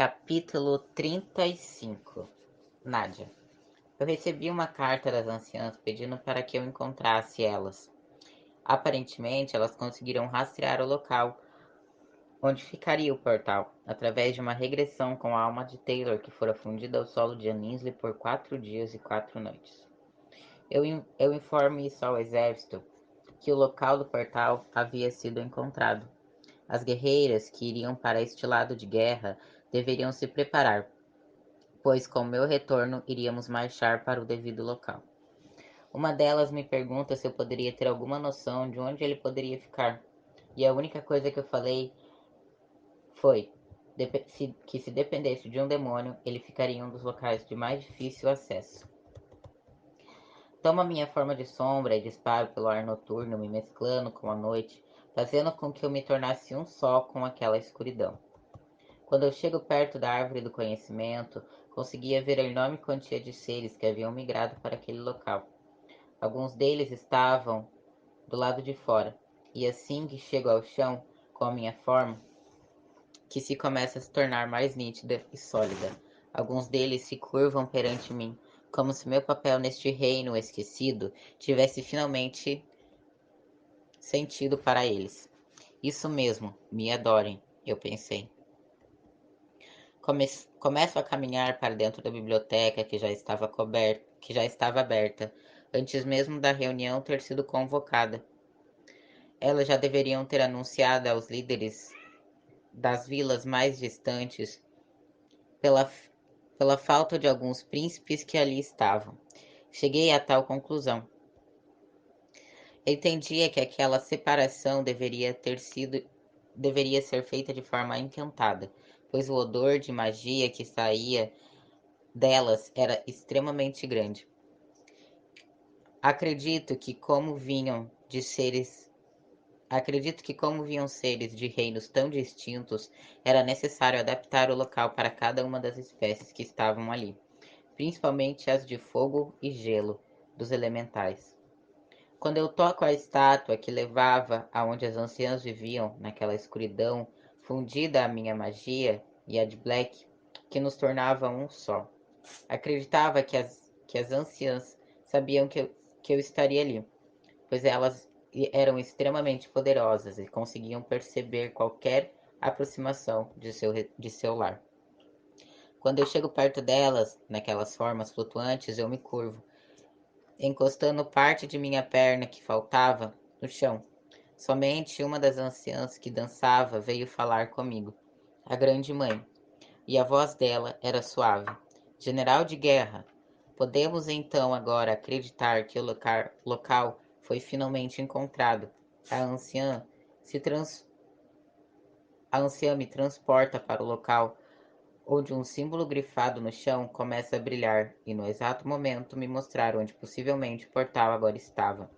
Capítulo 35. Nádia. Eu recebi uma carta das anciãs pedindo para que eu encontrasse elas. Aparentemente, elas conseguiram rastrear o local onde ficaria o portal, através de uma regressão com a alma de Taylor que fora fundida ao solo de Annisley por 4 dias e 4 noites. Eu informo isso ao exército que o local do portal havia sido encontrado. As guerreiras que iriam para este lado de guerra deveriam se preparar, pois com meu retorno iríamos marchar para o devido local. Uma delas me pergunta se eu poderia ter alguma noção de onde ele poderia ficar, e a única coisa que eu falei foi que se dependesse de um demônio, ele ficaria em um dos locais de mais difícil acesso. Tomo a minha forma de sombra e disparo pelo ar noturno, me mesclando com a noite, fazendo com que eu me tornasse um só com aquela escuridão. Quando eu chego perto da árvore do conhecimento, conseguia ver a enorme quantia de seres que haviam migrado para aquele local. Alguns deles estavam do lado de fora, e assim que chego ao chão, com a minha forma, que se começa a se tornar mais nítida e sólida. Alguns deles se curvam perante mim, como se meu papel neste reino esquecido tivesse finalmente sentido para eles. Isso mesmo, me adorem, eu pensei. Começo a caminhar para dentro da biblioteca que já estava aberta, antes mesmo da reunião ter sido convocada. Elas já deveriam ter anunciado aos líderes das vilas mais distantes pela, pela falta de alguns príncipes que ali estavam. Cheguei a tal conclusão. Entendia que aquela separação deveria ser feita de forma intentada, pois o odor de magia que saía delas era extremamente grande. Acredito que como vinham seres de reinos tão distintos, era necessário adaptar o local para cada uma das espécies que estavam ali, principalmente as de fogo e gelo, dos elementais. Quando eu toco a estátua que levava aonde as anciãs viviam, naquela escuridão fundida à minha magia e a de Black, que nos tornava um só. Acreditava que as anciãs sabiam que eu estaria ali, pois elas eram extremamente poderosas e conseguiam perceber qualquer aproximação de seu lar. Quando eu chego perto delas, naquelas formas flutuantes, eu me curvo, encostando parte de minha perna que faltava no chão. Somente uma das anciãs que dançava veio falar comigo, a grande mãe, e a voz dela era suave. General de guerra, podemos então agora acreditar que o local foi finalmente encontrado. A anciã, a anciã me transporta para o local onde um símbolo grifado no chão começa a brilhar e no exato momento me mostrar onde possivelmente o portal agora estava.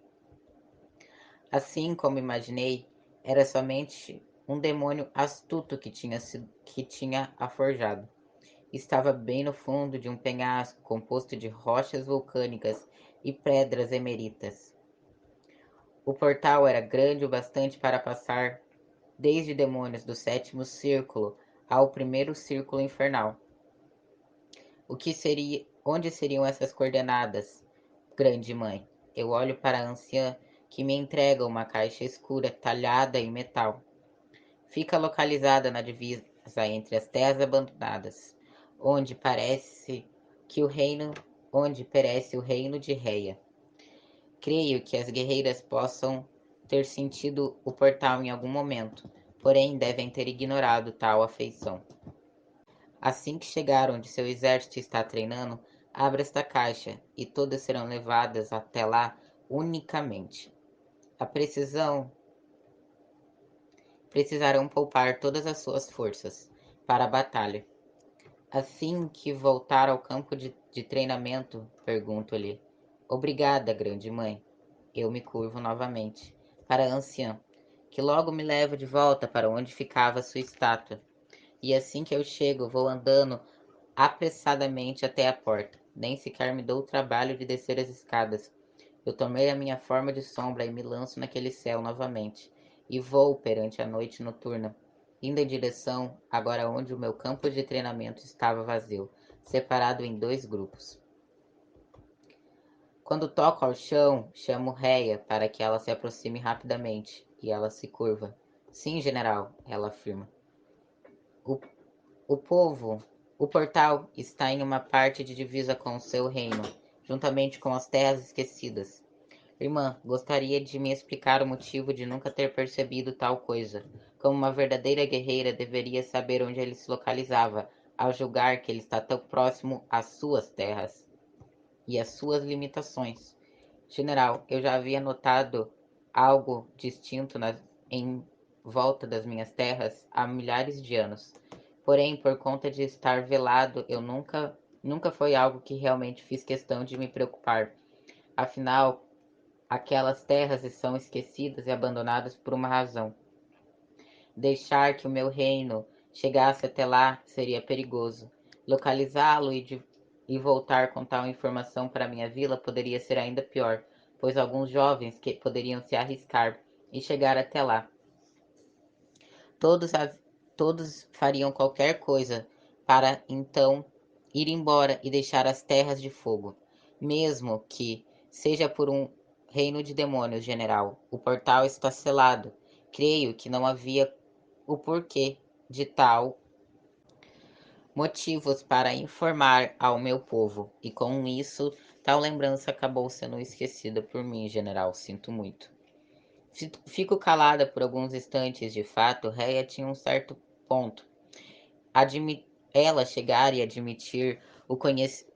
Assim como imaginei, era somente um demônio astuto que tinha a forjado. Estava bem no fundo de um penhasco composto de rochas vulcânicas e pedras emeritas. O portal era grande o bastante para passar desde demônios do sétimo círculo ao primeiro círculo infernal. Onde seriam essas coordenadas, grande mãe? Eu olho para a anciã que me entrega uma caixa escura talhada em metal. Fica localizada na divisa entre as terras abandonadas, onde perece o reino de Reia. Creio que as guerreiras possam ter sentido o portal em algum momento, porém devem ter ignorado tal afeição. Assim que chegar onde seu exército está treinando, abra esta caixa e todas serão levadas até lá unicamente. A precisarão poupar todas as suas forças para a batalha. Assim que voltar ao campo de treinamento, pergunto-lhe: Obrigada, grande mãe. Eu me curvo novamente para a anciã, que logo me leva de volta para onde ficava sua estátua. E assim que eu chego, vou andando apressadamente até a porta. Nem sequer me dou o trabalho de descer as escadas. Eu tomei a minha forma de sombra e me lanço naquele céu novamente, e vou perante a noite noturna, indo em direção agora onde o meu campo de treinamento estava vazio, separado em 2 grupos. Quando toco ao chão, chamo Réia para que ela se aproxime rapidamente, e ela se curva. Sim, general, ela afirma. O, o povo, o portal está em uma parte de divisa com o seu reino, juntamente com as terras esquecidas. Irmã, gostaria de me explicar o motivo de nunca ter percebido tal coisa. Como uma verdadeira guerreira, deveria saber onde ele se localizava, ao julgar que ele está tão próximo às suas terras e às suas limitações. General, eu já havia notado algo distinto em volta das minhas terras há milhares de anos. Porém, por conta de estar velado, eu nunca foi algo que realmente fiz questão de me preocupar. Afinal, aquelas terras são esquecidas e abandonadas por uma razão. Deixar que o meu reino chegasse até lá seria perigoso. Localizá-lo e voltar com tal informação para minha vila poderia ser ainda pior, pois alguns jovens que poderiam se arriscar e chegar até lá. Todos, todos fariam qualquer coisa para então ir embora e deixar as terras de fogo, mesmo que seja por um reino de demônios, general. O portal está selado. Creio que não havia o porquê de tal motivos para informar ao meu povo, e com isso, tal lembrança acabou sendo esquecida por mim, general. Sinto muito. Fico calada por alguns instantes. De fato, Réia tinha um certo ponto. Ela chegar e admitir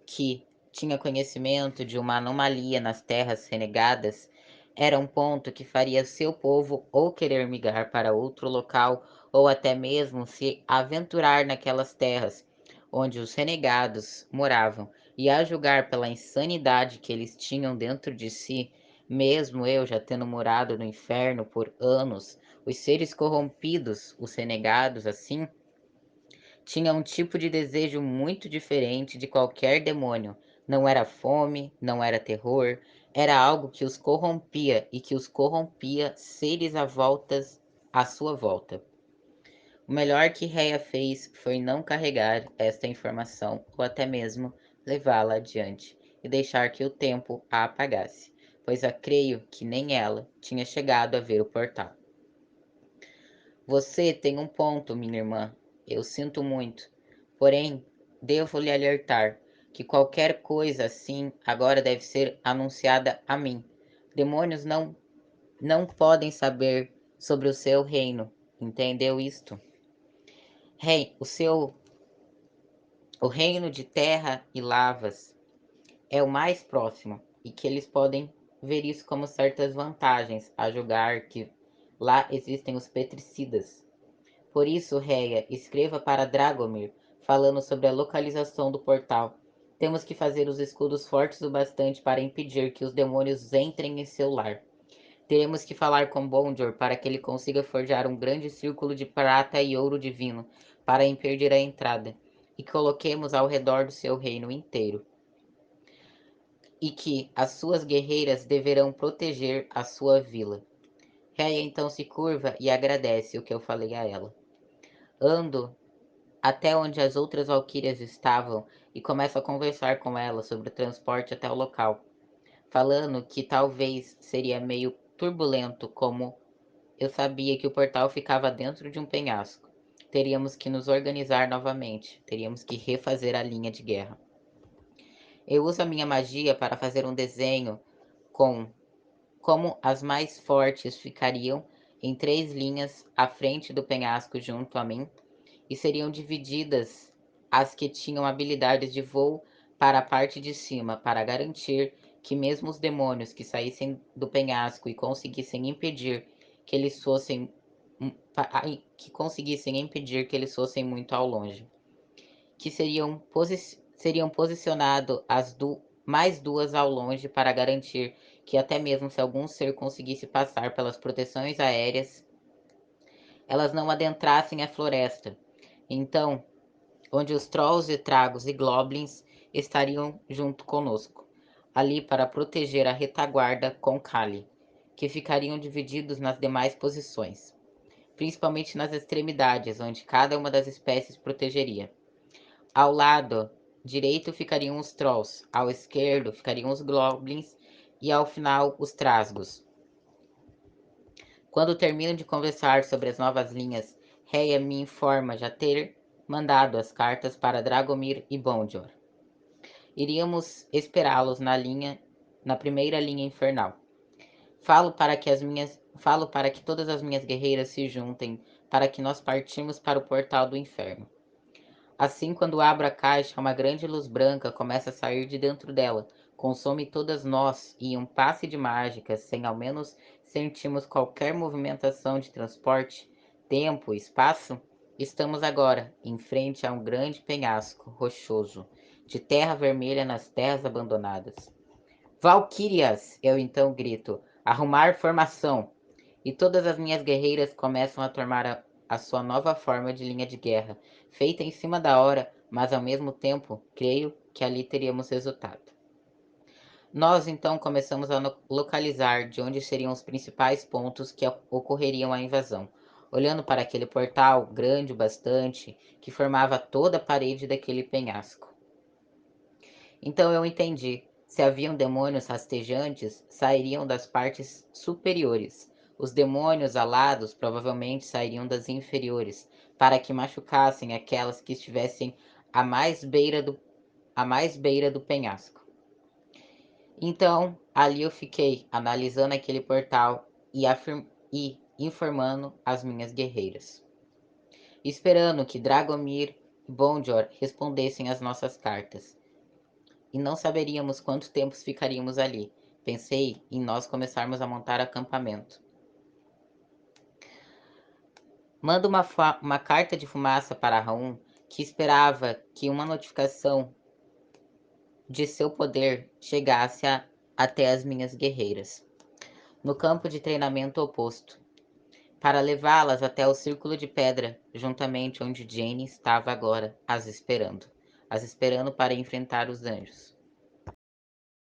que tinha conhecimento de uma anomalia nas terras renegadas era um ponto que faria seu povo ou querer migrar para outro local ou até mesmo se aventurar naquelas terras onde os renegados moravam, e a julgar pela insanidade que eles tinham dentro de si, mesmo eu já tendo morado no inferno por anos, os seres corrompidos, os renegados assim, tinha um tipo de desejo muito diferente de qualquer demônio. Não era fome, não era terror, era algo que os corrompia e que os corrompia seres à sua volta. O melhor que Réia fez foi não carregar esta informação ou até mesmo levá-la adiante e deixar que o tempo a apagasse, pois creio que nem ela tinha chegado a ver o portal. Você tem um ponto, minha irmã. Eu sinto muito. Porém, devo lhe alertar que qualquer coisa assim agora deve ser anunciada a mim. Demônios não podem saber sobre o seu reino. Entendeu isto? Rei, o reino de terra e lavas é o mais próximo e que eles podem ver isso como certas vantagens, a julgar que lá existem os petricidas. Por isso, Réia, escreva para Dragomir, falando sobre a localização do portal. Temos que fazer os escudos fortes o bastante para impedir que os demônios entrem em seu lar. Teremos que falar com Bonjor para que ele consiga forjar um grande círculo de prata e ouro divino para impedir a entrada, e coloquemos ao redor do seu reino inteiro. E que as suas guerreiras deverão proteger a sua vila. Réia então se curva e agradece o que eu falei a ela. Ando até onde as outras valquírias estavam e começo a conversar com ela sobre o transporte até o local, falando que talvez seria meio turbulento, como eu sabia que o portal ficava dentro de um penhasco. Teríamos que nos organizar novamente, teríamos que refazer a linha de guerra. Eu uso a minha magia para fazer um desenho com como as mais fortes ficariam em 3 linhas à frente do penhasco junto a mim, e seriam divididas as que tinham habilidades de voo para a parte de cima, para garantir que mesmo os demônios que saíssem do penhasco e conseguissem impedir que eles fossem muito ao longe, que seriam posicionado mais duas ao longe para garantir que até mesmo se algum ser conseguisse passar pelas proteções aéreas, elas não adentrassem a floresta. Então, onde os Trolls e Tragos e Goblins estariam junto conosco, ali para proteger a retaguarda com Kali, que ficariam divididos nas demais posições. principalmente nas extremidades, onde cada uma das espécies protegeria. Ao lado direito ficariam os Trolls, ao esquerdo ficariam os Goblins e ao final os Trasgos. Quando termino de conversar sobre as novas linhas, Reia me informa já ter mandado as cartas para Dragomir e Bondior. Iríamos esperá-los na primeira linha infernal. Falo para que todas as minhas guerreiras se juntem, para que nós partimos para o portal do inferno. Assim, quando abro a caixa, uma grande luz branca começa a sair de dentro dela, consome todas nós e em um passe de mágica, sem ao menos sentirmos qualquer movimentação de transporte, tempo, espaço, estamos agora em frente a um grande penhasco rochoso, de terra vermelha nas terras abandonadas. Valquírias! Eu então grito, arrumar formação! E todas as minhas guerreiras começam a tomar a sua nova forma de linha de guerra, feita em cima da hora, mas ao mesmo tempo, creio que ali teríamos resultado. Nós então começamos a localizar de onde seriam os principais pontos que ocorreriam a invasão, olhando para aquele portal, grande o bastante, que formava toda a parede daquele penhasco. Então eu entendi. Se haviam demônios rastejantes, sairiam das partes superiores. Os demônios alados provavelmente sairiam das inferiores, para que machucassem aquelas que estivessem à mais beira do penhasco. Então, ali eu fiquei, analisando aquele portal e informando as minhas guerreiras. Esperando que Dragomir e Bondior respondessem às nossas cartas. E não saberíamos quanto tempo ficaríamos ali. Pensei em nós começarmos a montar acampamento. Mando uma carta de fumaça para Raum, que esperava que uma notificação de seu poder chegasse até as minhas guerreiras, no campo de treinamento oposto, para levá-las até o círculo de pedra, juntamente onde Jane estava agora, as esperando para enfrentar os anjos.